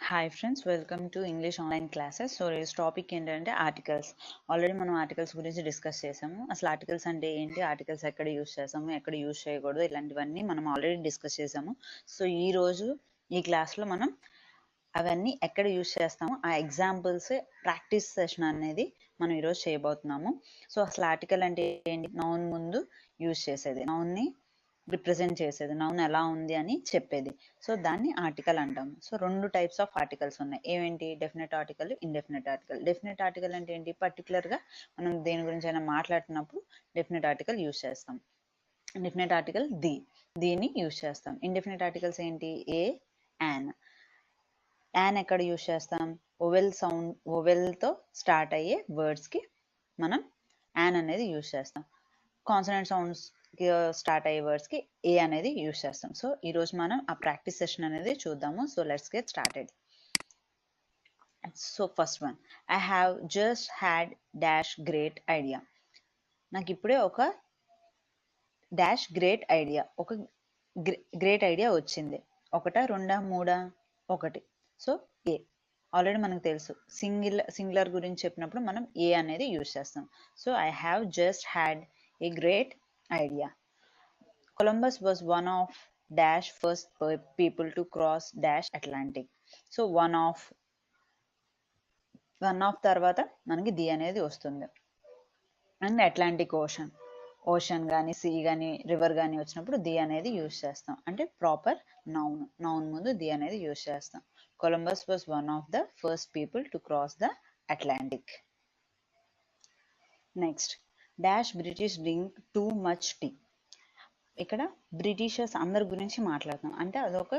Hi friends, welcome to English online classes. So ఈ topic ఏంటంటే articles. Already మనం articles గురించి డిస్కస్ చేసాము. అసలు ఆర్టికల్స్ అంటే ఏంటి, ఆర్టికల్స్ ఎక్కడ యూస్ చేసాము, ఎక్కడ యూస్ చేయకూడదు, ఇలాంటివన్నీ మనం ఆల్రెడీ డిస్కస్ చేసాము. సో ఈ రోజు ఈ క్లాస్లో మనం అవన్నీ ఎక్కడ యూస్ చేస్తాము, ఆ ఎగ్జాంపుల్స్ ప్రాక్టీస్ సెషన్ అనేది మనం ఈరోజు చేయబోతున్నాము. సో అసలు ఆర్టికల్ అంటే ఏంటి, నౌన్ ముందు యూస్ చేసేది, నౌన్ని రిప్రజెంట్ చేసేది, నౌన్ ఎలా ఉంది అని చెప్పేది. సో దాన్ని ఆర్టికల్ అంటాము. సో రెండు టైప్స్ ఆఫ్ ఆర్టికల్స్ ఉన్నాయి. ఏమేంటి, definite article, indefinite article. Definite article అంటే ఏంటి, పర్టికులర్గా మనం దేని గురించి అయినా మాట్లాడుతున్నప్పుడు డెఫినెట్ ఆర్టికల్ యూస్ చేస్తాం. డెఫినెట్ ఆర్టికల్ దీన్ని యూస్ చేస్తాం. ఇండెఫినెట్ ఆర్టికల్స్ ఏంటి, ఏ, యాన్. యాన్ ఎక్కడ యూస్ చేస్తాం, ఓవెల్తో స్టార్ట్ అయ్యే వర్డ్స్కి మనం యాన్ అనేది యూస్ చేస్తాం. కాన్సనెంట్ సౌండ్స్ స్టార్ట్ అయ్యే వర్డ్స్కి ఏ అనేది యూస్ చేస్తాం. సో ఈరోజు మనం ఆ ప్రాక్టీస్ సెషన్ అనేది చూద్దాము. So let's get started. So first one, I have just had dash great idea. నాకు ఇప్పుడే ఒక డాష్ గ్రేట్ ఐడియా, ఒక గ్రేట్ ఐడియా వచ్చింది. ఒకటా, రెండా, మూడా? ఒకటి. సో ఏ. ఆల్రెడీ మనకు తెలుసు, సింగులర్ గురించి చెప్పినప్పుడు మనం ఏ అనేది యూస్ చేస్తాం. So I have just had a great idea. Columbus was one of dash first people to cross dash Atlantic. So one of తర్వాత మనకి ది అనేది వస్తుంది. అండ్ అట్లాంటిక్ ఓషన్ కానీ, సీ కానీ, రివర్ కానీ వచ్చినప్పుడు ది అనేది యూస్ చేస్తాం. అంటే ప్రాపర్ నౌన్ ముందు ది అనేది యూస్ చేస్తాం. Columbus was one of the first people to cross the Atlantic. Next, dash British drink too much tea. ఇక్కడ బ్రిటిషర్స్ అందరి గురించి మాట్లాడుతున్నాం, అంటే అదొక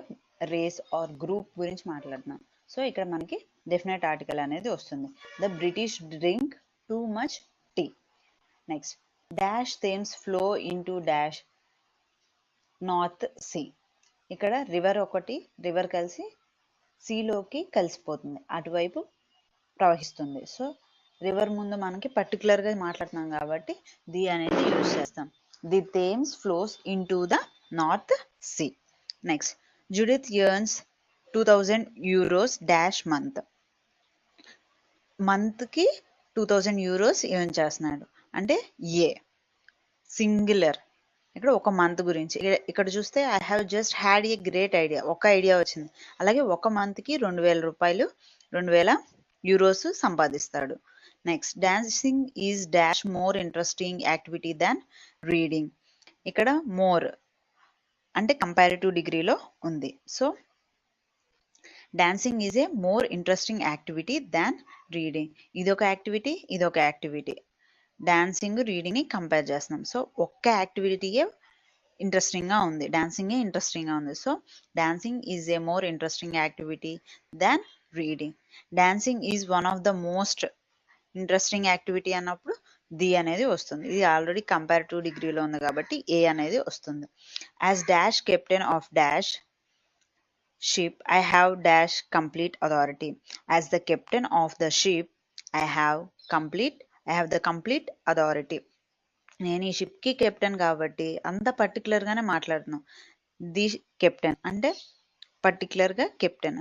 రేస్ ఆర్ గ్రూప్ గురించి మాట్లాడుతున్నాం. సో ఇక్కడ మనకి డెఫినెట్ ఆర్టికల్ అనేది వస్తుంది. The British drink too much tea. Next, dash Thames flow into dash North Sea. ఇక్కడ రివర్ కలిసి సీలోకి కలిసిపోతుంది, అటువైపు ప్రవహిస్తుంది. సో రివర్ ముందు మనకి పర్టికులర్గా మాట్లాడుతున్నాం కాబట్టి ది అనేది యూజ్ చేస్తాం. The Thames flows into the North Sea. Next, Judith earns 2000 euros dash మంత్కి 2000 euros ఎర్న్ చేస్తున్నాడు. అంటే ఏ సింగులర్. ఇక్కడ ఒక మంత్ గురించి. ఇక్కడ చూస్తే I have just had a great idea, ఒక ఐడియా వచ్చింది. అలాగే ఒక మంత్కి 2000 యూరోస్ సంపాదిస్తాడు. Next, dancing is dash more interesting activity than reading. ఇక్కడ మోర్ అంటే కంపారిటివ్ డిగ్రీలో ఉంది. So dancing is a more interesting activity than reading. ఇదొక యాక్టివిటీ. డాన్సింగ్, రీడింగ్ని కంపేర్ చేస్తున్నాం. సో ఒక్క యాక్టివిటీయే ఇంట్రెస్టింగ్గా ఉంది, డాన్సింగే ఇంట్రెస్టింగ్గా ఉంది. So dancing is a more interesting activity than reading. Dancing is one of the most interesting activity అన్నప్పుడు ది అనేది వస్తుంది. ఇది ఆల్రెడీ కంపారిటివ్ డిగ్రీలో ఉంది కాబట్టి ఏ అనేది వస్తుంది. As dash captain of dash ship I have dash complete authority. As the captain of the ship I have the complete authority. నేను ఈ షిప్కి కెప్టెన్ కాబట్టి అంత పర్టికులర్గానే మాట్లాడుతున్నాం. ది కెప్టెన్ అంటే పర్టికులర్గా కెప్టెన్.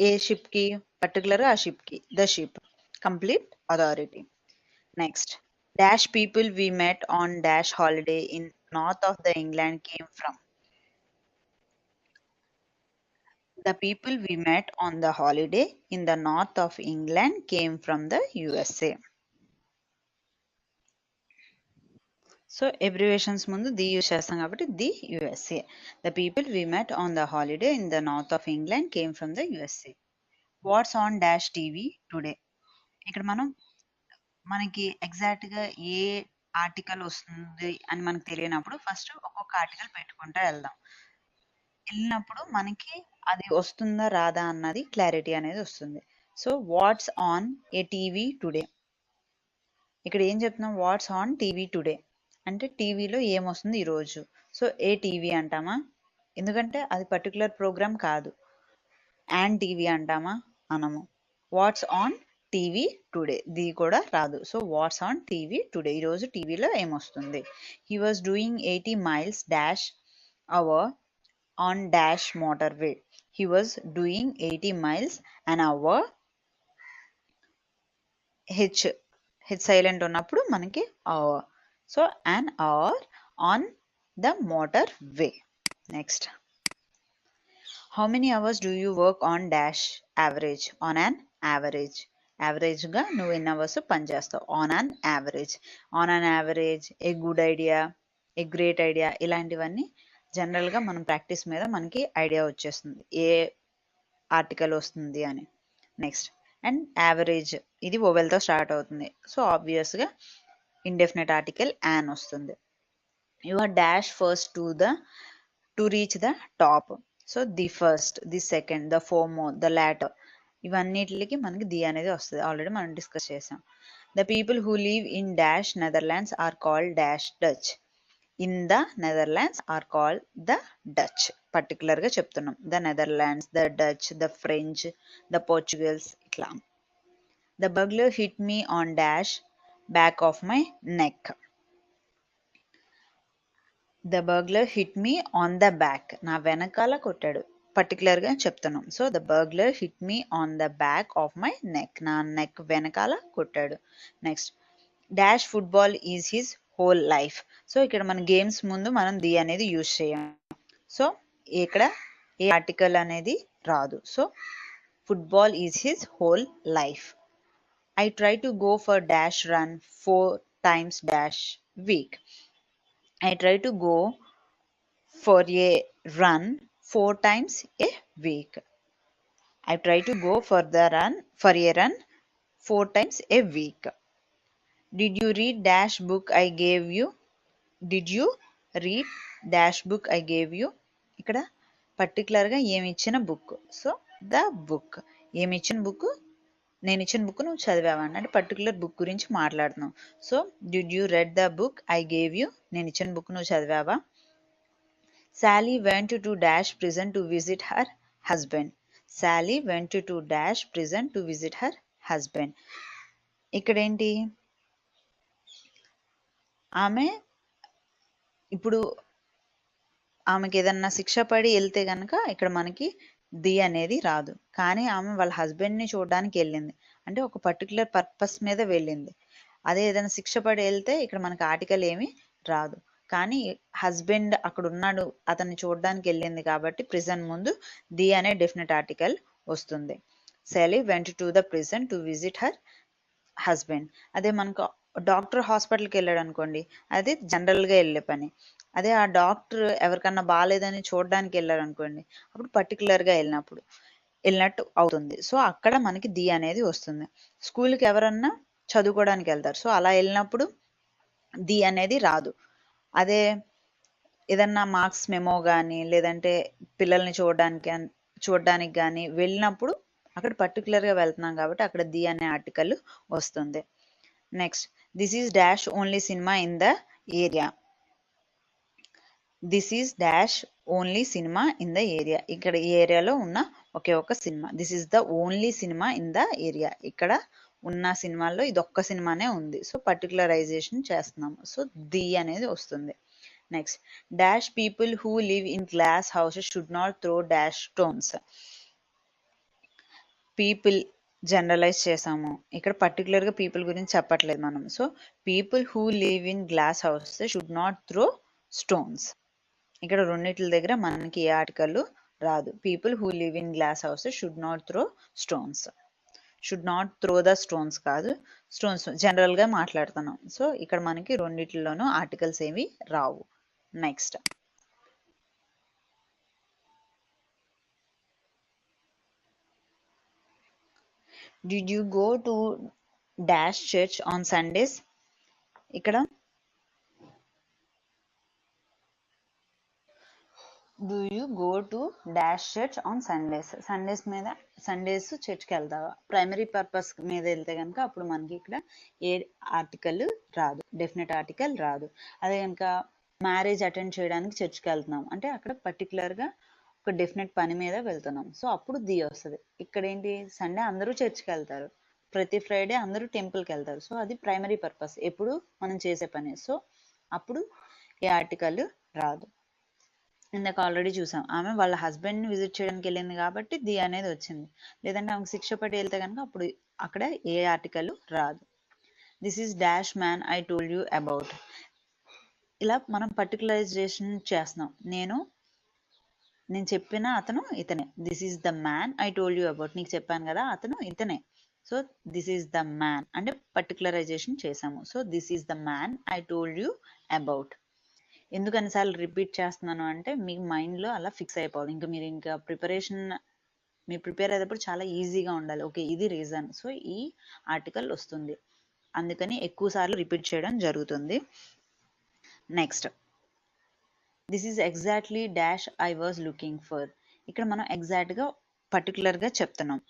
ఏ షిప్కి, పర్టికులర్గా ఆ షిప్కి. The ship, complete authority. Next, dash people we met on dash holiday in north of the England came from. The people we met on the holiday in the north of England came from the USA. So abbreviations ముందు the use చేస్తాం కాబట్టి the USA. The people we met on the holiday in the north of England came from the USA. What's on dash TV today. ఇక్కడ మనకి ఎగ్జాక్ట్గా ఏ article వస్తుంది అని మనకు తెలియనప్పుడు ఫస్ట్ ఒక్కొక్క ఆర్టికల్ పెట్టుకుంటూ వెళ్ళినప్పుడు మనకి అది వస్తుందా రాదా అన్నది క్లారిటీ అనేది వస్తుంది. So what's on a TV today. ఇక్కడ ఏం చెప్తున్నాం, వాట్స్ ఆన్ టీవీ టుడే అంటే టీవీలో ఏమొస్తుంది ఈరోజు. సో ఏ టీవీ అంటామా, ఎందుకంటే అది పర్టికులర్ ప్రోగ్రామ్ కాదు. అండ్ టీవీ అంటామా, అనము. What's on TV today, the కూడా రాదు. So what's on TV today, ఈరోజు టీవీలో ఏమొస్తుంది. He was doing 80 miles dash hour on dash motorway. He was doing 80 miles an hour. H silent ఉన్నప్పుడు మనకి hour. So an hour on the motorway. Next, how many hours do you work on dash average? On an average. యావరేజ్గా నువ్వు ఎన్ని hours పనిచేస్తావు on an average. On an average, a good idea, a great idea, ఇలాంటివన్నీ జనరల్గా మనం practice మీద మనకి idea వచ్చేస్తుంది ఏ ఆర్టికల్ వస్తుంది అని. నెక్స్ట్, అండ్ యావరేజ్ ఇది ఓవెల్తో స్టార్ట్ అవుతుంది. సో ఆబ్వియస్గా ఇండెఫినెట్ ఆర్టికల్ యాన్ వస్తుంది. You are dash first to reach the top. So the first, the second, the former, the latter, ఇవన్నిటికి మనకి ది అనేది వస్తుంది. ఆల్రెడీ మనం డిస్కస్ చేసాం. The people who live in dash Netherlands are called dash Dutch. In the Netherlands are called the Dutch. పర్టికులర్గా చెప్తున్నాం, the Netherlands, the Dutch, the French, the Portugals, ఇట్లా. The burglar hit me on dash back of my neck. The burglar hit me on the back, నా వెనకాల కొట్టాడు, పర్టికులర్గా చెప్తున్నాం. So the burglar hit me on the back of my neck, నా neck వెనకాల కొట్టాడు. Next, dash football is his whole life. So ఇక్కడ మన గేమ్స్ ముందు మనం ది అనేది యూజ్ చేయం. సో ఇక్కడ ఏ ఆర్టికల్ అనేది రాదు. So football is his whole life. I try to go for dash run 4 times dash week. I try to go for a run 4 times a week. I try to go for a run 4 times a week. Did you read dash book I gave you? Did you read dash book I gave you? ఇక్కడ పర్టికులర్గా ఏమి ఇచ్చిన book. So the book, ఏమి ఇచ్చిన book, నేను ఇచ్చిన book నువ్వు చదివావా అంటే పర్టికులర్ బుక్ గురించి మాట్లాడుతున్నావు. So did you read the book I gave you, నేను ఇచ్చిన బుక్ నువ్వు చదివావా. Sally went to dash prison to visit her husband. Sally went to dash prison to visit her husband. ఇక్కడ ఏంటి, ఆమె ఇప్పుడు ఆమెకి ఏదన్నా శిక్ష పడి వెళ్తే కనుక ఇక్కడ మనకి ది అనేది రాదు. కానీ ఆమె వాళ్ళ హస్బెండ్ని చూడడానికి వెళ్ళింది అంటే ఒక పర్టికులర్ పర్పస్ మీద వెళ్ళింది. అదే ఏదైనా శిక్ష పడి వెళ్తే ఇక్కడ మనకి ఆర్టికల్ ఏమీ రాదు. కానీ హస్బెండ్ అక్కడ ఉన్నాడు, అతన్ని చూడడానికి వెళ్ళింది కాబట్టి ప్రిజన్ ముందు ది అనే డెఫినెట్ ఆర్టికల్ వస్తుంది. Sally went to the prison to visit her husband. అదే మనకు డాక్టర్ హాస్పిటల్కి వెళ్ళాడు అనుకోండి, అది జనరల్గా వెళ్ళే పని. అదే ఆ డాక్టర్ ఎవరికన్నా బాగాలేదని చూడడానికి వెళ్ళారు అనుకోండి, అప్పుడు పర్టికులర్గా వెళ్ళినట్టు అవుతుంది. సో అక్కడ మనకి ది అనేది వస్తుంది. స్కూల్కి ఎవరన్నా చదువుకోవడానికి వెళ్తారు, సో అలా వెళ్ళినప్పుడు ది అనేది రాదు. అదే ఏదన్నా మార్క్స్ మెమో కానీ లేదంటే పిల్లల్ని చూడడానికి కానీ వెళ్ళినప్పుడు అక్కడ పర్టికులర్గా వెళ్తున్నాం కాబట్టి అక్కడ ది అనే ఆర్టికల్ వస్తుంది. Next, this is dash only cinema in the area. This is dash only cinema in the area. ఇక్కడ ఈ ఏరియాలో ఉన్న ఒకే ఒక cinema. This is the only cinema in the area. ఇక్కడ ఉన్న సినిమాల్లో ఇది ఒక్క సినిమానే ఉంది. సో పర్టికులరైజేషన్ చేస్తున్నాము. సో ది అనేది వస్తుంది. Next, dash people who live in glass houses should not throw dash stones. People generalise చేసాము, ఇక్కడ పర్టికులర్గా పీపుల్ గురించి చెప్పట్లేదు మనం. So people who live in glass houses should not throw stones. ఇక్కడ రెండిట్ల దగ్గర మనకి ఏ ఆర్టికల్ రాదు. People who live in glass houses should not throw stones. Should not throw the stones కాదు, స్టోన్స్ జనరల్గా మాట్లాడుతున్నాం. సో ఇక్కడ మనకి రెండిట్లలోనూ ఆర్టికల్స్ ఏవి రావు. Next, did you go to dash church on Sundays. ఇక్కడ do you go to dash church on Sundays. Sundays చర్చ్కి వెళ్తావా. ప్రైమరీ పర్పస్ మీద వెళ్తే కనుక అప్పుడు మనకి ఇక్కడ ఏ ఆర్టికల్ రాదు, డెఫినెట్ ఆర్టికల్ రాదు. అదే కనుక మ్యారేజ్ అటెండ్ చేయడానికి చర్చ్కి వెళ్తున్నాం అంటే అక్కడ పర్టికులర్గా ఒక డెఫినెట్ పని మీద వెళ్తున్నాం. సో అప్పుడు ది వస్తుంది. ఇక్కడ ఏంటి, సండే అందరూ చర్చ్కి వెళ్తారు, ప్రతి ఫ్రైడే అందరూ టెంపుల్కి వెళ్తారు. సో అది ప్రైమరీ పర్పస్, ఎప్పుడు మనం చేసే పని. సో అప్పుడు ఏ ఆర్టికల్ రాదు. ఇందాక ఆల్రెడీ చూసాం, ఆమె వాళ్ళ హస్బెండ్ని విజిట్ చేయడానికి వెళ్ళింది కాబట్టి ది అనేది వచ్చింది. లేదంటే ఆమెకు శిక్ష పడి వెళ్తే కనుక అప్పుడు అక్కడ ఏ ఆర్టికల్ రాదు. This is dash man I told you about. ఇలా మనం పర్టికులరైజేషన్ చేస్తున్నాం. నేను చెప్పిన అతను ఇతనే. This is the man I told you about. నీకు చెప్పాను కదా అతను ఇతనే. So this is the man అంటే పర్టికులరైజేషన్ చేసాము. So this is the man I told you about. ఎందుకు అన్నిసార్లు రిపీట్ చేస్తున్నాను అంటే మీ మైండ్లో అలా ఫిక్స్ అయిపోవాలి. ఇంకా మీరు ఇంకా మీరు ప్రిపేర్ అయ్యేటప్పుడు చాలా ఈజీగా ఉండాలి. ఓకే, ఇది రీజన్, సో ఈ ఆర్టికల్ వస్తుంది, అందుకని ఎక్కువ సార్లు రిపీట్ చేయడం జరుగుతుంది. Next, this is exactly dash I was looking for. ఇక్కడ మనం ఎగ్జాక్ట్గా పర్టికులర్గా చెప్తున్నాం.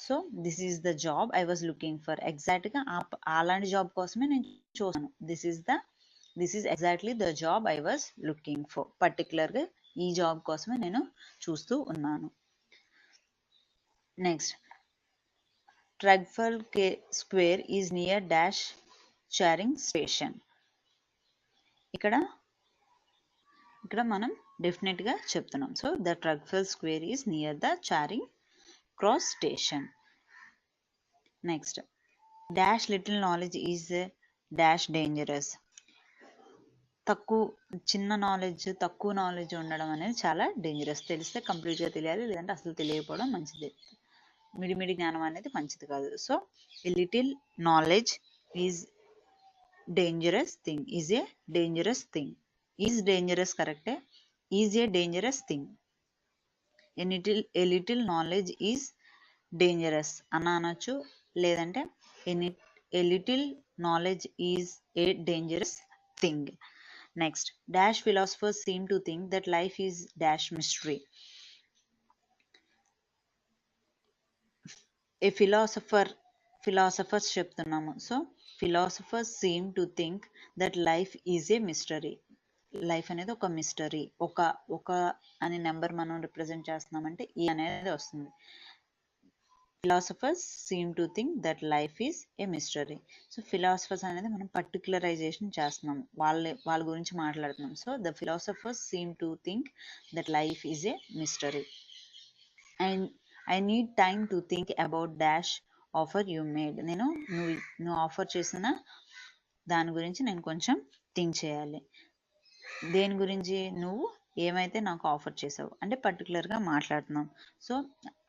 So this is the job I was looking for. ఎగ్జాక్ట్గా అలాంటి జాబ్ కోసమే నేను చూసాను. This is exactly the job I was looking for. పర్టికులర్గా ఈ జాబ్ కోసమే నేను చూస్తూ ఉన్నాను. Next, Trafalgar Square is near dash Charing station. ఇక్కడ మనం డెఫినెట్గా చెప్తున్నాం. So the Trafalgar Square is near the Charing cross station. Next, dash little knowledge is dash dangerous. చిన్న నాలెడ్జ్, తక్కువ నాలెడ్జ్ ఉండడం అనేది చాలా డేంజరస్. తెలిస్తే కంప్లీట్గా తెలియాలి, లేదంటే అసలు తెలియకపోవడం మంచిది. మిడిమిడి జ్ఞానం అనేది మంచిది కాదు. So a little knowledge is dangerous thing, is a dangerous thing. Is dangerous కరెక్టే, is a dangerous thing. A little knowledge is dangerous అనొచ్చు, లేదంటే a little knowledge is a dangerous thing. Next, dash philosophers seem to think that life is dash mystery. A philosophers చెప్తున్నాము. So philosophers seem to think that life is a mystery. Life అనేది ఒక mystery. ఒక అనే number మనం represent చేస్తున్నామంటే ఈ అనేది వస్తుంది. Philosophers seem to think that life is a mystery. So philosophers అనేది మనం పర్టికులరైజేషన్ చేస్తున్నాం, వాళ్ళ గురించి మాట్లాడుతున్నాం. So the philosophers seem to think that life is a mystery. And I need time to think about dash offer you made. నువ్వు offer చేసిన దాని గురించి నేను కొంచెం థింక్ చేయాలి. దేని గురించి? నువ్వు ఏమైతే నాకు ఆఫర్ చేసావు అంటే పర్టికులర్గా మాట్లాడుతున్నాం. So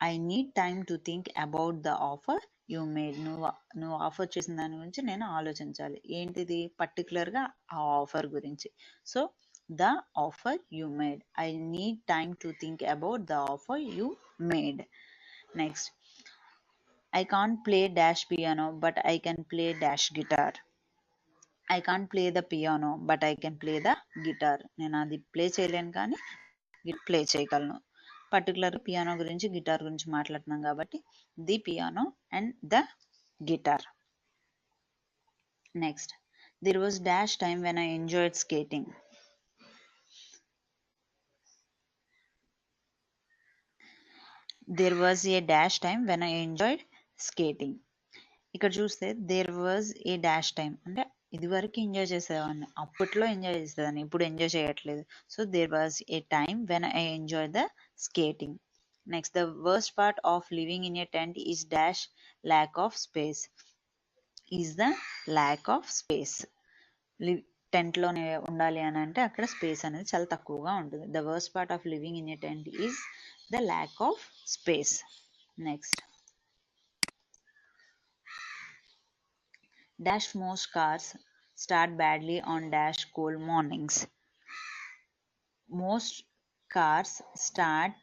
I need time to think about the offer you made. నువ్వు ఆఫర్ చేసిన దాని గురించి నేను ఆలోచించాలి. ఏంటిది? పర్టికులర్గా ఆ ఆఫర్ గురించి. So the offer you made. I need time to think about the offer you made. Next, I can't play dash piano, but I can play dash guitar. I can't play the piano, but I can play the guitar. నేను అది play చేయలేను కానీ play చేయగలను. Particular piano గురించి, guitar గురించి మాట్లాడుతున్నాం కాబట్టి the piano and the guitar. Next, there was dash time when I enjoyed skating. There was a dash time when I enjoyed skating. ఇక్కడ చూస్తే there was a dash time అంటే ఇదివరకు enjoy చేసేవాడిని, అప్పట్లో ఎంజాయ్ చేసేదాన్ని, ఇప్పుడు ఎంజాయ్ చేయట్లేదు. So there was a time when I enjoy the skating. Next, the worst part of living in a tent is dash lack of space. Is the lack of space. టెంట్లోనే ఉండాలి అని అంటే అక్కడ space అనేది చాలా తక్కువగా ఉంటుంది. The worst part of living in a tent is the lack of space. Next, dash most cars start badly on dash cold mornings. Most cars start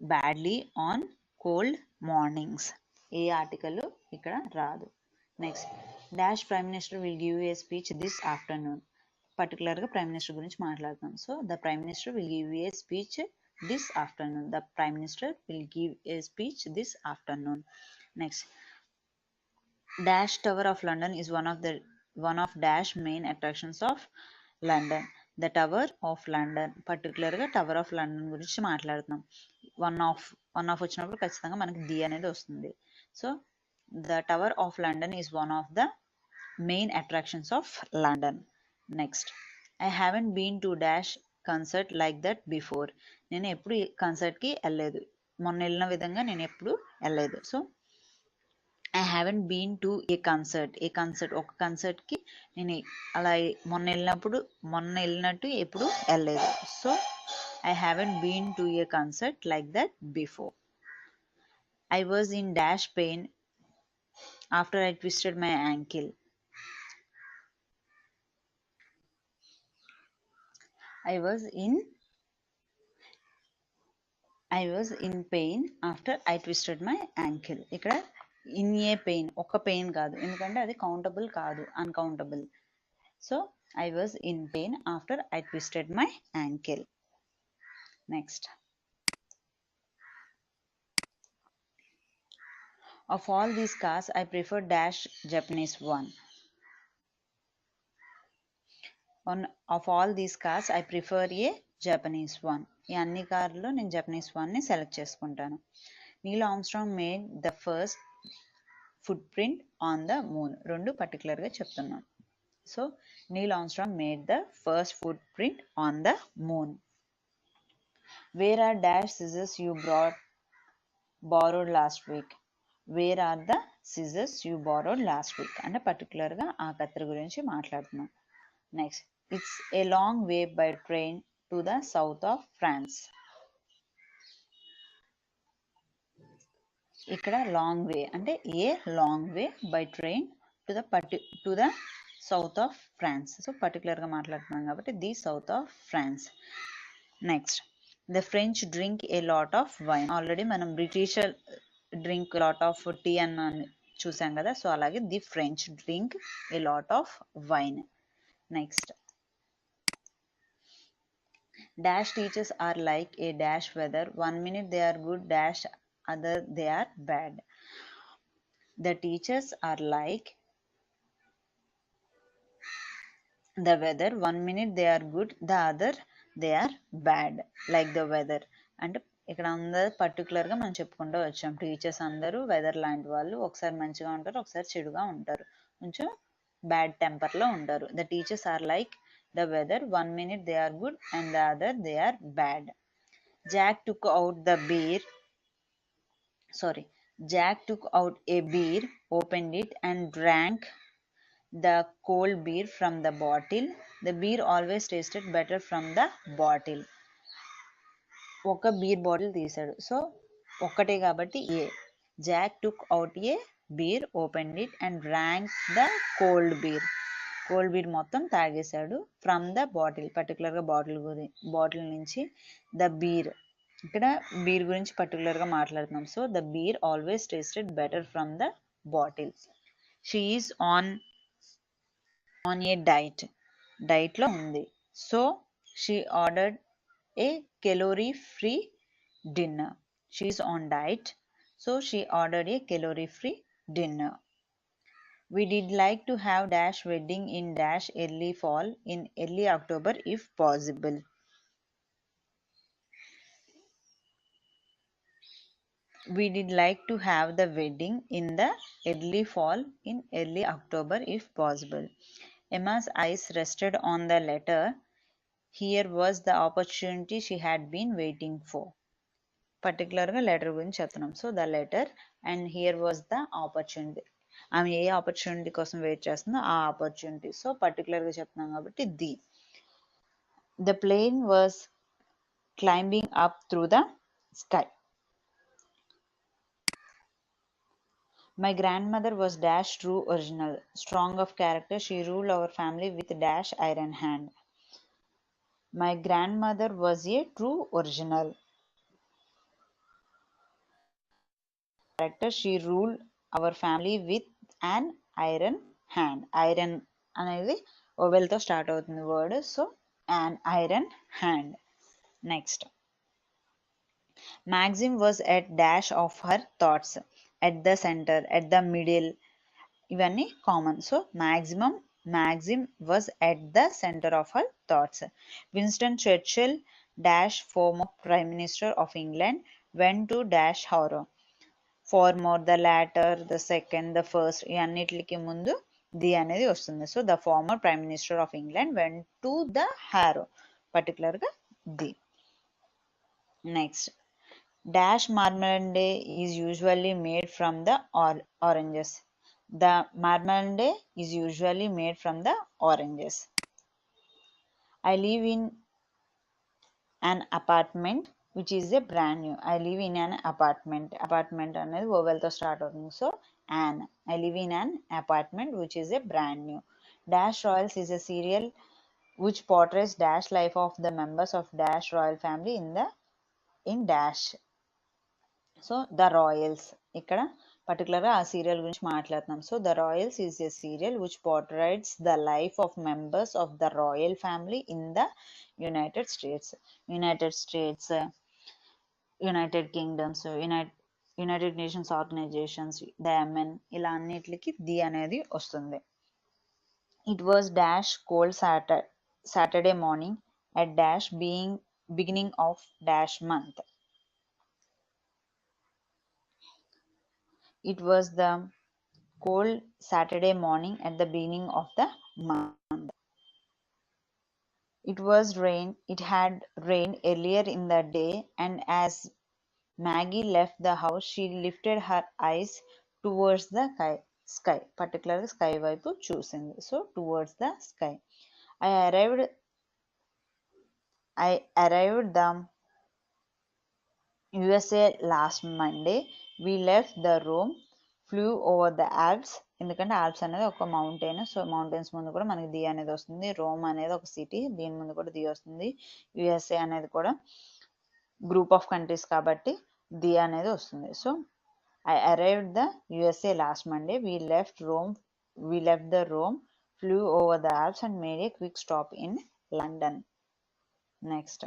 badly on cold mornings. A article ఇక్కడ రాదు. Next, dash prime minister will give a speech this afternoon. పర్టికులర్గా prime minister గురించి మాట్లాడుతాం. So the prime minister will give a speech this afternoon. The prime minister will give a speech this afternoon. Next, Dash Tower of London is one of dash main attractions of London. The Tower of London, పర్టికులర్గా tower of London గురించి మాట్లాడుతున్నాం. One of వచ్చినప్పుడు ఖచ్చితంగా మనకి the అనేది వస్తుంది. So the tower of London is one of the main attractions of London. Next, I haven't been to dash concert like that before. నేను ఎప్పుడు కన్సర్ట్కి వెళ్ళలేదు, మొన్న వెళ్ళిన విధంగా నేను ఎప్పుడు వెళ్ళలేదు. So I haven't been to a concert ఒక కన్సర్ట్కి నేను అలా మొన్న వెళ్ళినట్టు ఎప్పుడు వెళ్ళలేదు. So I haven't been to a concert like that before. I was in dash pain after I twisted my ankle. I was in pain after I twisted my ankle. ఇక్కడ in a pain, ఒక pain కాదు, ఎందుకంటే అది countable కాదు, uncountable. So I was in pain after I twisted my ankle. Next, of all these cars I prefer dash Japanese one. Of all these cars I prefer a Japanese one. ఈ అన్ని కార్లలో నేను Japanese వన్ని select చేసుకుంటాను. Neil Armstrong made the first foot print on the moon. రెండు పర్టికులర్గా చెప్తున్నాను. So Neil Armstrong made the first foot print on the moon. Where are dash scissors you borrowed last week. Where are the scissors you borrowed last week అంటే పర్టికులర్గా ఆ కత్తెర గురించి మాట్లాడుతున్నాం. Next, it's a long way by train to the south of France. ఇక్కడ long way అంటే a long way by train to the south of France. So పర్టికులర్గా మాట్లాడుతున్నాం కాబట్టి the south of France. Next, the French drink a lot of wine. Already మనం British drink lot of tea అని చూసాం కదా, so అలాగే the French drink a lot of wine. Next, dash teachers are like a dash weather. 1 minute they are good, dash other they are bad. The teachers are like the weather. 1 minute they are good, the other they are bad. Like the weather అంటే ఇక్కడ అందరూ పర్టికులర్గా మనం చెప్పుకుంటూ వచ్చాం. Teachers అందరూ weather లాంటి వాళ్ళు, ఒకసారి మంచిగా ఉంటారు, ఒకసారి చెడుగా ఉంటారు, కొంచెం బ్యాడ్ టెంపర్లో ఉంటారు. The teachers are like the weather. 1 minute they are good and the other they are bad. Jack took out a beer, opened it and drank the cold beer from the bottle. The beer always tasted better from the bottle. ఒక beer bottle తీసాడు, so ఒక్కటే కాబట్టి a. Jack took out a beer, opened it and drank the cold beer మొత్తం తాగేశాడు. From the bottle, పర్టికులర్గా bottle నుంచి. The beer, ఇక్కడ beer గురించి పర్టికులర్గా మాట్లాడుతున్నాం. So the beer always tasted better from the bottle. She is on a డైట్లో ఉంది. So she ordered a calorie free dinner. She is on diet, so she ordered a calorie free dinner. We did like to have dash wedding in dash early fall in early October if possible. We did like to have the wedding in the early fall in early October if possible. Emma's eyes rested on the letter. Here was the opportunity she had been waiting for. పర్టికులర్గా letter గురించి చెప్తున్నాం. So the letter and here was the opportunity. ఆమె ఏ opportunity కోసం wait చేస్తుందో ఆ opportunity. So పర్టికులర్గా చెప్తున్నాం కాబట్టి the plane was climbing up through the sky. My grandmother was dash true original, strong of character. She ruled our family with dash iron hand. My grandmother was a true original character. She ruled our family with an iron hand. Iron అనేది ఓవెల్తో start అవుతుంది word. So an iron hand. Next, Maxim was at dash of her thoughts, at the center, at the middle. ఇవన్నీ common. So Maxim was at the center of her thoughts. Winston Churchill dash former Prime Minister of England went to dash Harrow. Former, the latter, the second, the first, ఈ అన్నిటికి ముందు the అనేది వస్తుంది. So the farmer prime minister of England went to the harrow, పర్టికులర్గా the. Next, dash marmalade is usually made from the oranges. The marmalade is usually made from the oranges. I live in an apartment which is a brand new. I live in an apartment. Apartment అనేది vowel తో start అవుతుంది. So an. I live in an apartment which is a brand new. Dash Royals is a serial which portrays dash life of the members of dash royal family in dash. So the Royals ఇక్కడ పర్టికులర్గా ఆ serial గురించి మాట్లాడుతున్నాం. So the Royals is a serial which portrays the life of members of the royal family in the United States. United Kingdoms, United Nations organisations, డయామెన్, ఇలా అన్నిటికి the అనేది వస్తుంది. It was dash cold Saturday morning at dash beginning of dash month. It was the cold Saturday morning at the beginning of the month. It had rained earlier in the day, and as Maggie left the house, she lifted her eyes towards the sky, particularly sky వైపు చూసింది. So towards the sky. I arrived the USA last Monday. We left the room, flew over the Alps. ఎందుకంటే Alps అనేది ఒక mountain. So mountains ముందు కూడా మనకి the అనేది వస్తుంది. రోమ్ అనేది ఒక సిటీ, దీని ముందు కూడా ది వస్తుంది. యుఎస్ఏ అనేది కూడా గ్రూప్ ఆఫ్ కంట్రీస్ కాబట్టి ది అనేది వస్తుంది. So I arrived the USA last Monday. We left the Rome, flew over the Alps and made a quick stop in London. Next.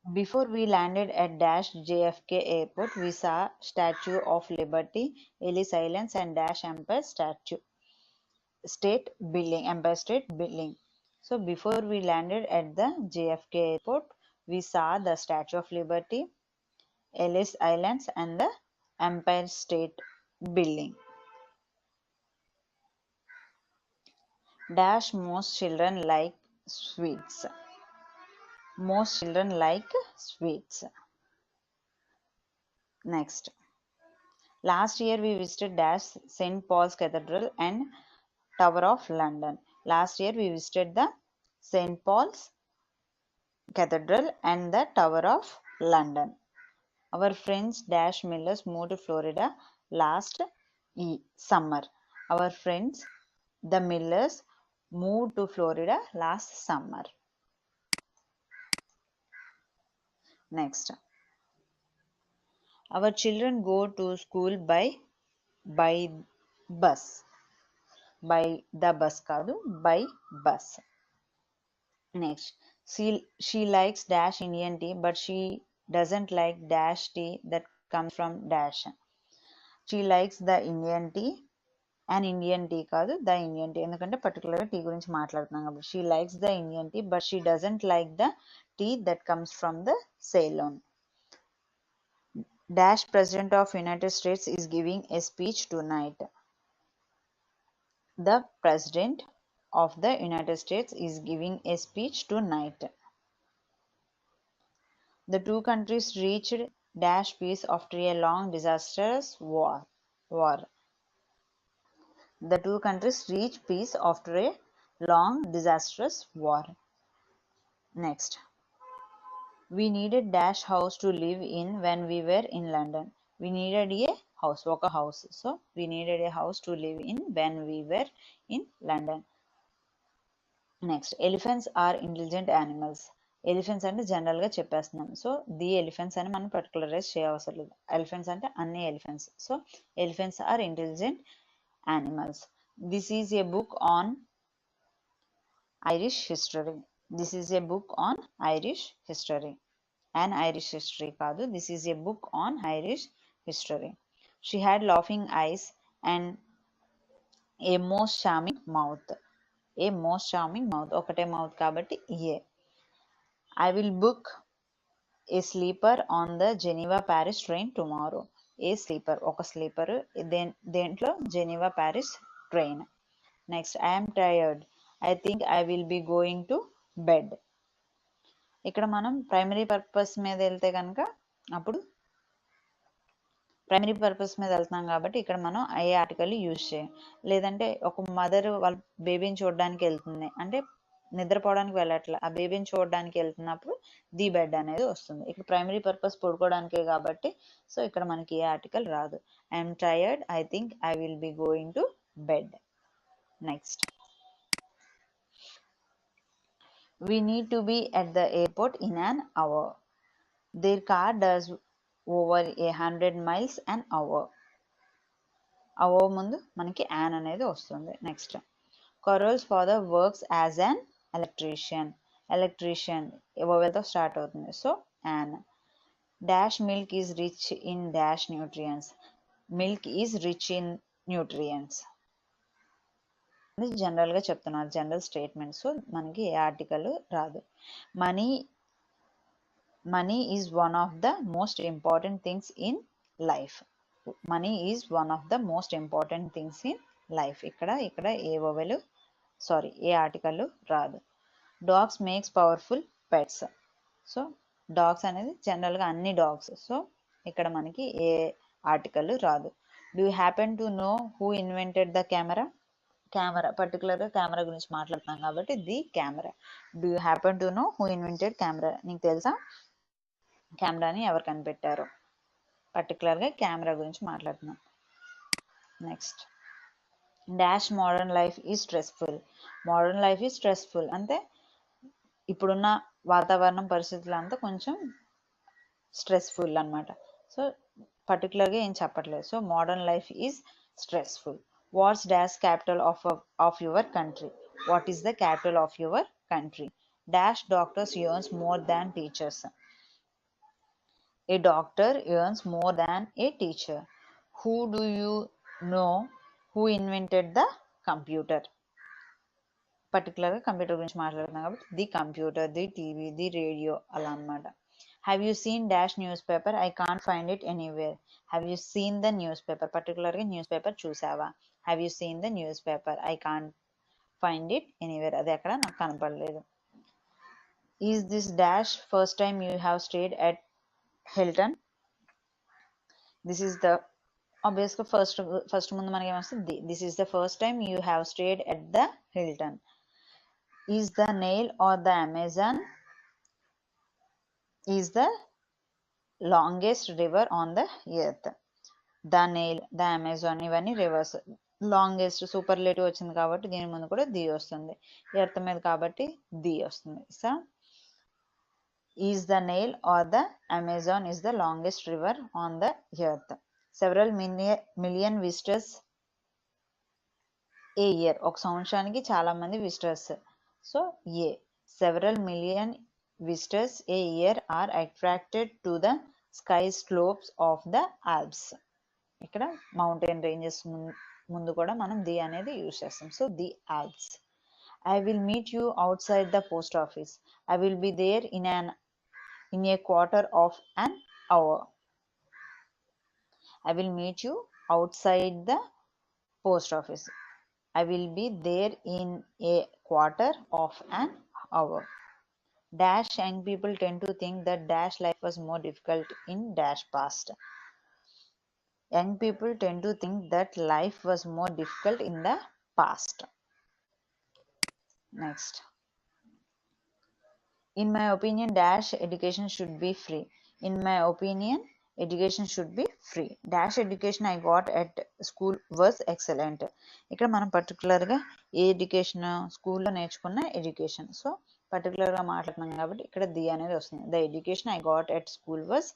Before we landed at dash JFK Airport, we saw Statue of Liberty, Ellis Islands, and dash Empire State Building. So before we landed at the JFK Airport, we saw the Statue of Liberty, Ellis Islands, and the Empire State Building. Dash most children like sweets. Most children like sweets. Next. Last year we visited dash St. Paul's Cathedral and Tower of London. Last year we visited the St. Paul's Cathedral and the Tower of London. Our friends dash Millers moved to Florida last summer. Our friends the Millers moved to Florida last summer. Next. Our children go to school by bus. By the bus కాదు, by bus. Next, she likes dash Indian tea, but she doesn't like dash tea that comes from dash. She likes the Indian tea, an Indian tea కాదు, the Indian tea. ఎందుకంటే పర్టికులర్గా tea గురించి మాట్లాడుతున్నాం కాబట్టి. She likes the Indian tea, but she doesn't like the tea that comes from the Ceylon. Dash President of United States is giving a speech tonight. The President of the United States is giving a speech tonight. The two countries reached dash peace after a long disastrous war. The two countries reached peace after a long disastrous war. Next. We needed dash house to live in when we were in London. We needed a house, ఒక house. So we needed a house to live in when we were in London. Next, elephants are intelligent animals. Elephants అంటే జనరల్గా చెప్పేస్తున్నాం. So the elephants అని మనం particularise చేయవసరం లేదు. Elephants అంటే అన్ని elephants. So elephants are intelligent animals. This is a book on Irish history. This is a book on Irish history. An Irish history కాదు. This is a book on Irish history. She had laughing eyes and a most charming mouth. A most charming mouth. ఒకటే mouth కాబట్టి ఏ. I will book a sleeper on the Geneva Paris train tomorrow. A sleeper ఒక sleeper, దేంట్లో Geneva Paris train. Next, I am tired. I think I will be going to bed. ఇక్కడ మనం primary purpose మీద వెళ్తే కనుక అప్పుడు primary purpose మీద వెళ్తున్నాం కాబట్టి ఇక్కడ మనం ఏ ఆర్టికల్ యూజ్ చేయం. లేదంటే ఒక మదర్ వాళ్ళ బేబీని చూడడానికి వెళ్తుంది అంటే నిద్రపోవడానికి వెళ్ళట్లే, ఆ బేబీని చూడడానికి వెళ్తున్నప్పుడు ది బెడ్ అనేది వస్తుంది. ఇక్కడ ప్రైమరీ పర్పస్ పడుకోవడానికే కాబట్టి సో ఇక్కడ మనకి ఏ ఆర్టికల్ రాదు. I'm tired, I think I will be going to bed. Next, we need to be at the airport in an hour. Their car does over 100 miles an hour. Hour ముందు మనకి an అనేది వస్తుంది. Next, Corral's father works as an electrician. Electrician వోవెల్తో start అవుతుంది. So an. Dash milk is rich in dash nutrients. Milk is rich in nutrients. ఇది జనరల్గా చెప్తున్నారు, general statement. So మనకి ఏ ఆర్టికల్ రాదు. Money money is one of the most important things in life. Money is one of the most important things in life. ఇక్కడ a vowel A article రాదు. Dogs makes powerful pets. So dogs అనేది జనరల్గా అన్ని dogs. So ఇక్కడ మనకి ఏ article రాదు. Do you happen to know who invented the camera. Camera, పర్టికులర్గా camera గురించి మాట్లాడుతున్నాం కాబట్టి the camera. Do you happen to know who invented camera. నీకు తెలుసా కెమెరాని ఎవరు కనిపెట్టారో. పర్టికులర్గా కెమెరా గురించి మాట్లాడుతున్నాం. Next, dash modern life is stressful. Modern life is stressful అంటే ఇప్పుడున్న వాతావరణం పరిస్థితులు అంతా కొంచెం స్ట్రెస్ఫుల్ అనమాట. సో పర్టికులర్గా ఏం చెప్పట్లేదు. So modern life is stressful. What's dash capital of your country. What is the capital of your country. Dash doctors earns more than teachers. A doctor earns more than a teacher. Who do you know who invented the computer? పర్టికులర్గా computer గురించి మాట్లాడుతున్నాం కాబట్టి the computer, the TV, the radio అలా అనమాట. Have you seen dash news paper. I can't find it anywhere. Have you seen the news paper. పర్టికులర్గా news paper చూసావా. Have you seen the news paper. I can't find it anywhere. అది ఎక్కడ నాకు కనపడలేదు. Is this dash first time you have stayed at Hilton. This is the ఆబ్వియస్గా first ముందు మనకి ఏమొస్తుంది. This is the first time you have stayed at the Hilton. Is the Nile or the Amazon is the longest river on the earth. The Nile, the Amazon ఇవన్నీ rivers. Longest superlative వచ్చింది కాబట్టి దీని ముందు కూడా the వస్తుంది. Earth మీద కాబట్టి the వస్తుంది. So is the Nile or the Amazon is the longest river on the earth. Several million visitors a year. ఒక సంవత్సరానికి చాలా మంది visitors. So a. Several million visitors a year are attracted to the sky slopes of the Alps. ఇక్కడ mountain ranges ముందు కూడా మనం the అనేది use చేస్తాం. So the Alps. I will meet you outside the post office. I will be there in a quarter of an hour. I will meet you outside the post office. I will be there in a quarter of an hour. Dash young people tend to think that dash life was more difficult in dash past. Young people tend to think that life was more difficult in the past. Next. In my opinion, dash education should be free. In my opinion, education should be free. Dash education I got at school was excellent. ఇక్కడ మనం పర్టికులర్గా ఏ education స్కూల్లో నేర్చుకున్న education. So పర్టికులర్గా మాట్లాడుతున్నాం కాబట్టి ఇక్కడ the అనేది వస్తుంది. The education I got at school was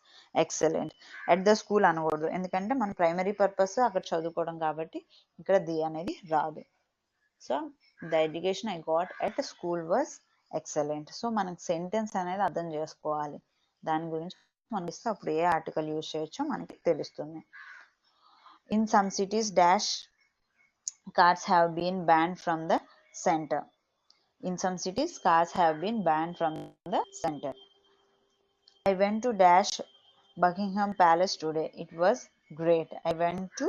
excellent. At the school అనకూడదు, ఎందుకంటే మన ప్రైమరీ పర్పస్ అక్కడ చదువుకోవడం కాబట్టి ఇక్కడ ది అనేది రాదు. So the education I got at school was excellent. So మనకి సెంటెన్స్ అనేది అర్థం చేసుకోవాలి, దాని గురించి మనం ఇస్తే అప్పుడు ఏ ఆర్టికల్ యూజ్ చేయొచ్చో మనకి తెలుస్తుంది. In some cities dash cars have been banned from the center. In some cities, cars have been banned from the center. I went to dash Buckingham Palace today. It was great. I went to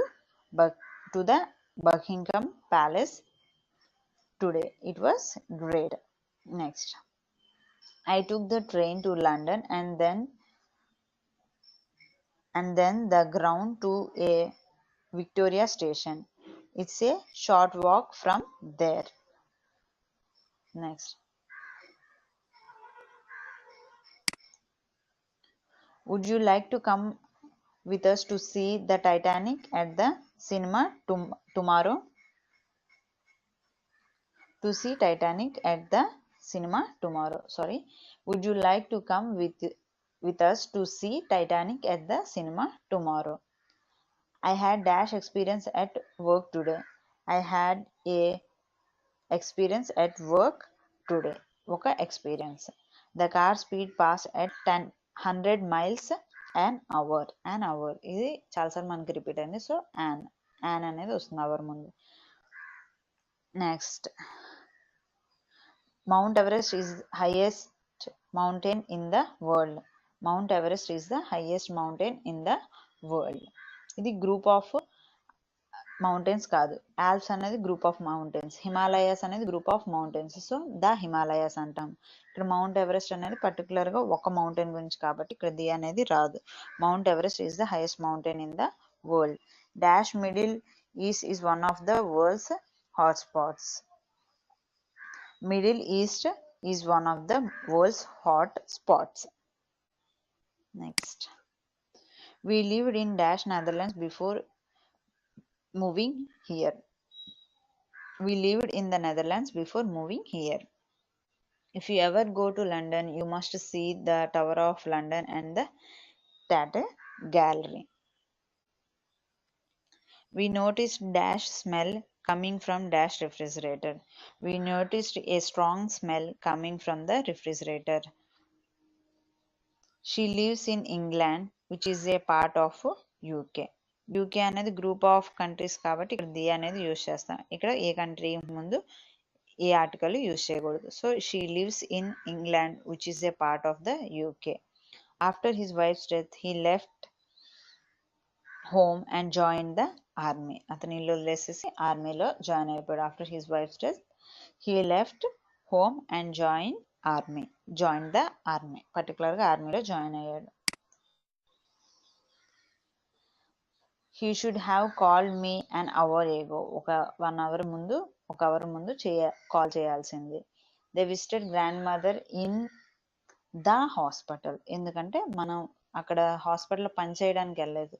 the Buckingham Palace today. It was great. Next. I took the train to London and then the ground to a Victoria station. It's a short walk from there. Next. Would you like to come with us to see the Titanic at the cinema tomorrow? To see Titanic at the cinema tomorrow. Sorry. Would you like to come with us to see Titanic at the cinema tomorrow? I had dash experience at work today. I had a experience at work today. ఒక experience. The car speed passed at 100 miles an hour. An hour. ఇది చాలాసార్లు మనకి repeat అయింది. So an అనేది వస్తుంది hour ముందు. Next. Mount Everest is highest mountain in the world. Mount Everest is the highest mountain in the world. ఇది group of mountains కాదు. Alps అనేది గ్రూప్ ఆఫ్ మౌంటైన్స్, హిమాలయాస్ అనేది group of mountains. So the Himalayas అంటాం. ఇక్కడ mount Everest అనేది పర్టికులర్గా ఒక mountain గురించి కాబట్టి ఇక్కడ ది అనేది రాదు. Mount Everest is the highest mountain in the world. Dash middle east is one of the world's hot spots. Middle east is one of the world's hot spots. Next. We lived in dash Netherlands before moving here. We lived in the Netherlands before moving here. If you ever go to London, you must see the Tower of London and the Tate Gallery. We noticed dash smell coming from dash refrigerator. We noticed a strong smell coming from the refrigerator. She lives in England, which is a part of UK. UK అనేది group of countries కాబట్టి ఇక్కడ the అనేది use చేస్తాం. ఇక్కడ ఏ country ముందు ఏ article use చేయకూడదు. So she lives in England which is a part of the UK. After his wife's death he left home and join the army. అతని ఇల్లు వదిలేసేసి ఆర్మీలో జాయిన్ అయిపోయాడు. After his wife's death he left home and join the army. పర్టికులర్గా ఆర్మీలో join అయ్యాడు. He should have called me an hour ago. ఒక 1 hour ముందు కాల్ చేయాల్సింది. They visited grandmother in the hospital. ఎందుకంటే మనం అక్కడ హాస్పిటల్లో పని చేయడానికి వెళ్ళలేదు,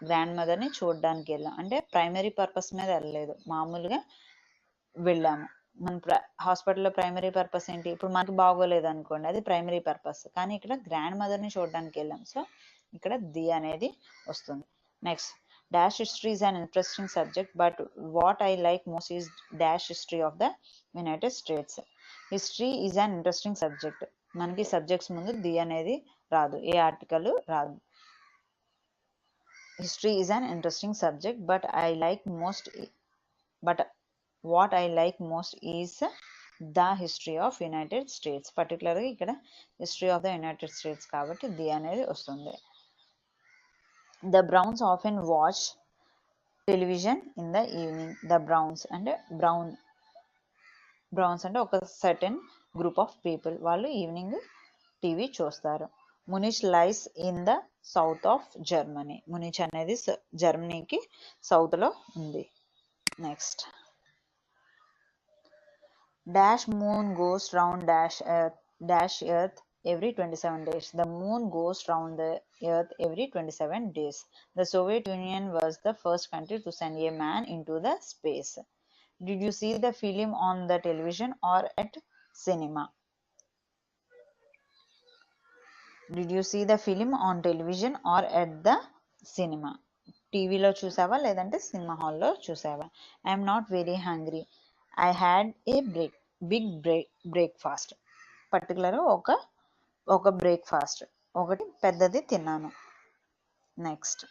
గ్రాండ్ మదర్ని చూడడానికి వెళ్ళాం. అంటే ప్రైమరీ పర్పస్ మీద వెళ్ళలేదు, మామూలుగా వెళ్ళాము. మన హాస్పిటల్లో ప్రైమరీ పర్పస్ ఏంటి? ఇప్పుడు మనకి బాగోలేదు అనుకోండి, అది ప్రైమరీ పర్పస్. కానీ ఇక్కడ గ్రాండ్ మదర్ని చూడడానికి వెళ్ళాం. సో ఇక్కడ ది అనేది వస్తుంది. Next. Dash history is an interesting subject, but what I like most is dash history of the United States. History is an interesting subject. మనకి సబ్జెక్ట్స్ ముందు ది అనేది రాదు, ఏ ఆర్టికల్ రాదు. History is an interesting subject, but what I like most is the history of United States. పర్టికులర్గా ఇక్కడ history of the United states కాబట్టి the అనేది వస్తుంది. The Browns often watch television in the evening. The Browns అంటే ఒక certain group of people, వాళ్ళు evening TV చూస్తారు. Munich lies in the south of Germany. Munich అనేది జర్మనీకి సౌత్లో ఉంది. Next. Dash moon goes round dash earth every 27 days. The moon goes round the earth every 27 days. The Soviet Union was the first country to send a man into the space. Did you see the film on the television or at cinema? Did you see the film on television or at the cinema? టీవీలో చూసావా లేదంటే cinema హాల్లో చూసావా? I'm not very hungry. I had a big breakfast. Particular ఒక breakfast ఒకటి పెద్దది తిన్నాను. Next.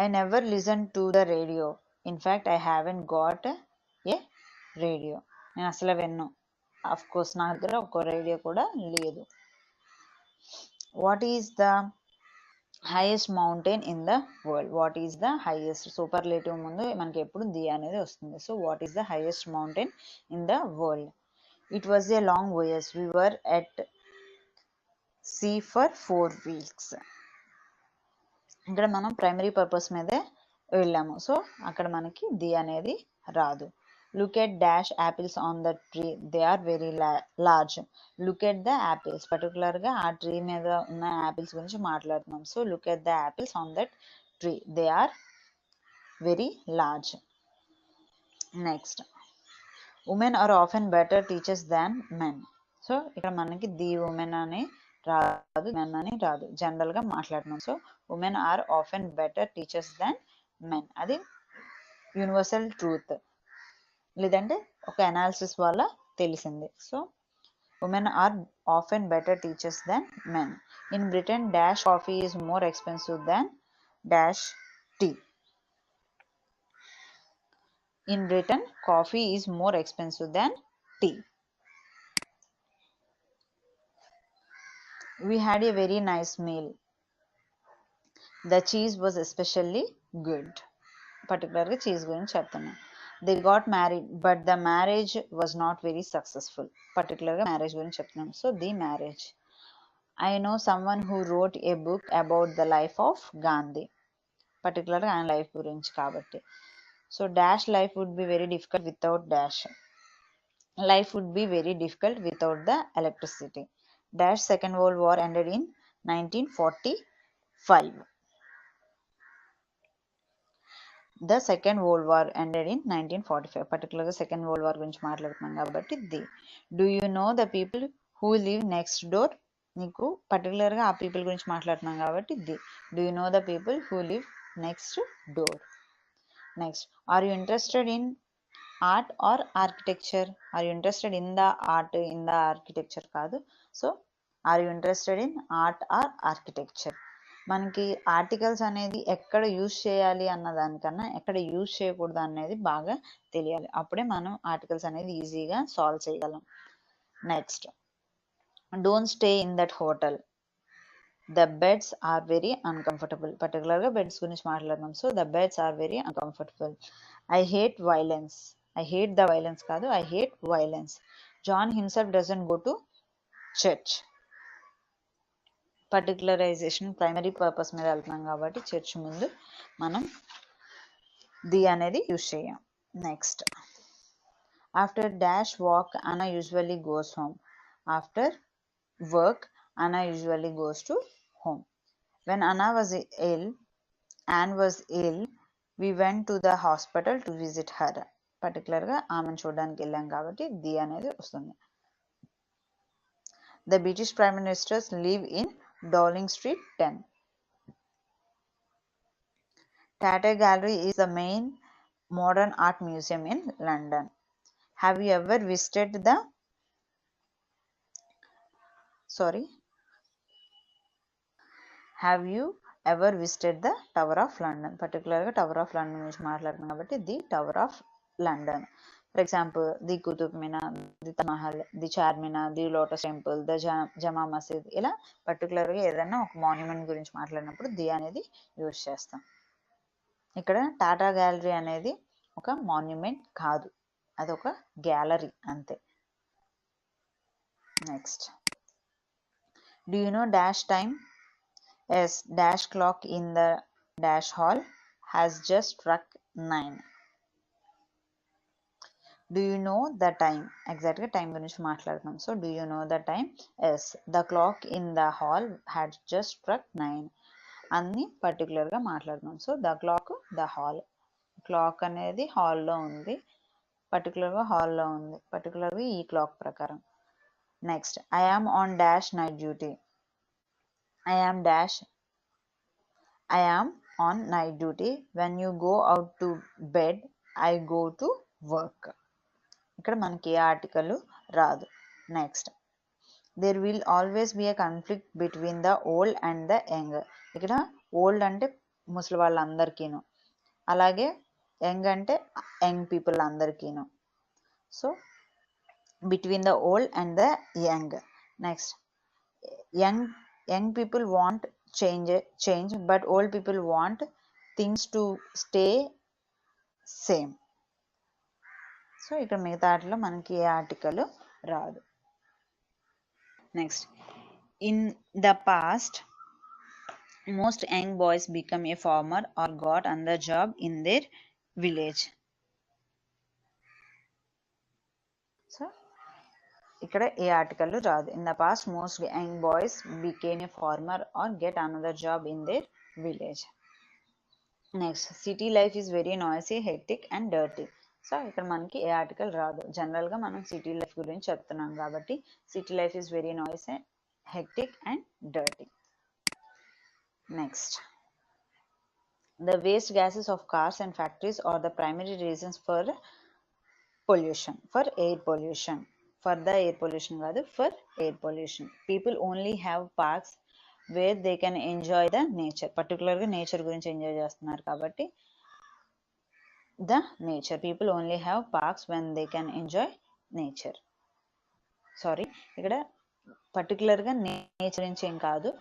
I never listen to the radio. In fact I haven't got a radio. నేను అసలు విన్ను. అఫ్ కోర్స్ నా దగ్గర ఒక రేడియో కూడా లేదు. What is the highest mountain in the world? What is the highest? Superlative ముందు మనకి ఎప్పుడు ది అనేది వస్తుంది. So what is the highest mountain in the world? It was a long voyage. We were at sea for 4 weeks. ఇక్కడ మనం primary purpose మీదే వెళ్ళాము. So అక్కడ మనకి ది అనేది రాదు. Look at dash apples on the tree, they are very large. Look at the apples, పర్టికులర్గా ఆ ట్రీ మీద ఉన్న యాపిల్స్ గురించి మాట్లాడుతున్నాం. So look at the apples on that tree, they are very large. Next, women are often better teachers than men. So ఇక్కడ మనకి the women అని రాదు, మెన్ అని రాదు, జనరల్గా మాట్లాడుతున్నాం. So women are often better teachers than men, అది universal truth, లేదంటే ఒక అనాలిసిస్ వల్ల తెలిసింది. So women are often better teachers than men. In Britain dash coffee is more expensive than dash tea. In Britain, coffee is more expensive than tea. We had a very nice meal. The cheese was especially good. Particularly cheese గురించి చెప్తున్నాను. They got married, but the marriage was not very successful. Particularly marriage గురించి చెప్తున్నాను. So the marriage. I know someone who wrote a book about the life of Gandhi. Particularly ఆయన life గురించి కాబట్టి. So dash life would be very difficult without dash. Life would be very difficult without the electricity. Dash Second World War ended in 1945. The Second World War ended in 1945. Particularly Second World War గురించి మాట్లాడుతున్నాం కాబట్టి the. Do you know the people who live next door? నీకు పర్టికులర్గా ఆ people గురించి మాట్లాడుతున్నాం కాబట్టి the. Do you know the people who live next door? Next, are you interested in art or architecture? Are you interested in the art, in the architecture కాదు. So are you interested in art or architecture? మనకి articles అనేది ఎక్కడ use చేయాలి అన్న దానికన్నా ఎక్కడ use చేయకూడదు అనేది బాగా తెలియాలి. అప్పుడే మనం ఆర్టికల్స్ అనేది ఈజీగా సాల్వ్ చేయగలం. Next, don't stay in that hotel, the beds are very uncomfortable. పర్టికులర్గా బెడ్స్ గురించి మాట్లాడుతున్నాం. So the beds are very uncomfortable. I hate violence, I hate the violence కాదు, I hate violence. John himself doesn't go to church. Particularization primary purpose మీద వెళ్తున్నాం కాబట్టి church ముందు మనం the అనేది యూజ్ చేయం. నెక్స్ట్, ఆఫ్టర్ డాష్ వాక్ అన్నా usually goes home. After work Anna usually goes to home. When Anna was ill, Anne was ill, we went to the hospital to visit her. పర్టికులర్గా ఆమెను చూడడానికి వెళ్ళాం కాబట్టి the అనేది వస్తుంది. The British Prime Ministers live in Dowling Street 10. Tate Gallery is the main modern art museum in London. Have you ever visited the Have you ever visited the Tower of London? Particularly Tower of London గురించి మాట్లాడుతున్నాం కాబట్టి the tower of London. For example the Qutub Minar, the Taj Mahal, the Charminar, the Lotus Temple, the Jama Masjid, ఇలా పర్టికులర్గా ఏదైనా ఒక monument గురించి మాట్లాడినప్పుడు the అనేది యూజ్ చేస్తాం. ఇక్కడ టాటా గ్యాలరీ అనేది ఒక మాన్యుమెంట్ కాదు, అదొక గ్యాలరీ అంతే. Next, do you know dash time? Yes, dash clock in the dash hall has just struck 9. Do you know the time? Exactly time గురించి మాట్లాడుతున్నాం. So do you know the time? Yes, the clock in the hall had just struck 9. అన్ని పర్టికులర్గా మాట్లాడుతున్నాం. So the clock, the hall, clock అనేది హాల్లో ఉంది, పర్టికులర్గా హాల్లో ఉంది, పర్టికులర్గా ఈ క్లాక్ ప్రకారం. Next, I am on dash night duty. I am on night duty. When you go out to bed, I go to work. ఇక్కడ మనకి ఏ ఆర్టికల్ రాదు. Next, there will always be a conflict between the old and the young. ఇక్కడ old అంటే ముసలి వాళ్ళందరికీను, అలాగే young అంటే young people అందరికీను. So between the old and the young. Next, young people want change, but old people want things to stay same. So ఇక్కడ మిగతా వాటిలో మనకి ఏ ఆర్టికల్ రాదు. Next, in the past most young boys become a farmer or got another job in their village. So ఇక్కడ ఏ article రాదు. In the past most young boys became a farmer or get another job in their village. Next, city life is very noisy, hectic and dirty. So ఇక్కడ మనకి ఏ article రాదు. జనరల్గా మనం city life గురించి చెప్తున్నాం కాబట్టి city life is very noisy, hectic and dirty. Next, the waste gases of cars and factories are the primary reasons for pollution, for air pollution. For the air pollution కాదు, for air pollution. People only have parks where they can enjoy the nature. పర్టికులర్గా nature గురించి enjoy చేస్తున్నారు కాబట్టి the nature. People only have parks when they can enjoy nature. Sorry, ఇక్కడ పర్టికులర్గా nature గురించి ఏం కాదు,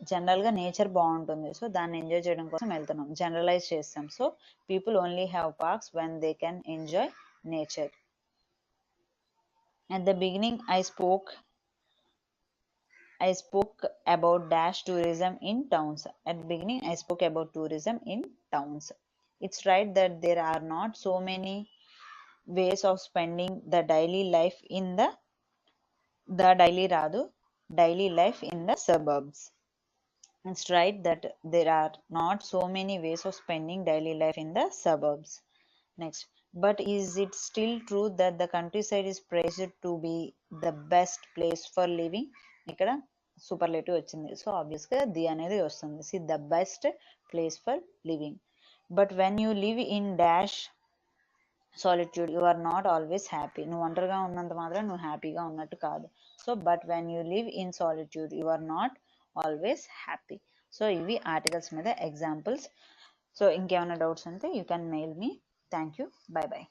జనరల్గా నేచర్ బాగుంటుంది, సో దాన్ని ఎంజాయ్ చేయడం కోసం వెళ్తున్నాం, జనరలైజ్ చేస్తాం. So people only have parks when they can enjoy nature. At the beginning I spoke about dash tourism in towns. At the beginning I spoke about tourism in towns. It's right that there are not so many ways of spending the daily life in the daily life in the suburbs. It's right that there are not so many ways of spending daily life in the suburbs. Next, but is it still true that the countryside is praised to be the best place for living? ఇక్కడ superlative వచ్చింది, so ఆబ్వియస్గా the అనేది వస్తుంది. See the best place for living. But when you live in dash solitude you are not always happy. నువ్వు ఒంటరిగా ఉన్నంత మాత్రం నువ్వు హ్యాపీగా ఉన్నట్టు కాదు. So but when you live in solitude you are not always happy. So ఇవి articles మీద ఎగ్జాంపుల్స్. సో ఇంకేమైనా డౌట్స్ ఉంటే you can mail me. Thank you. Bye by.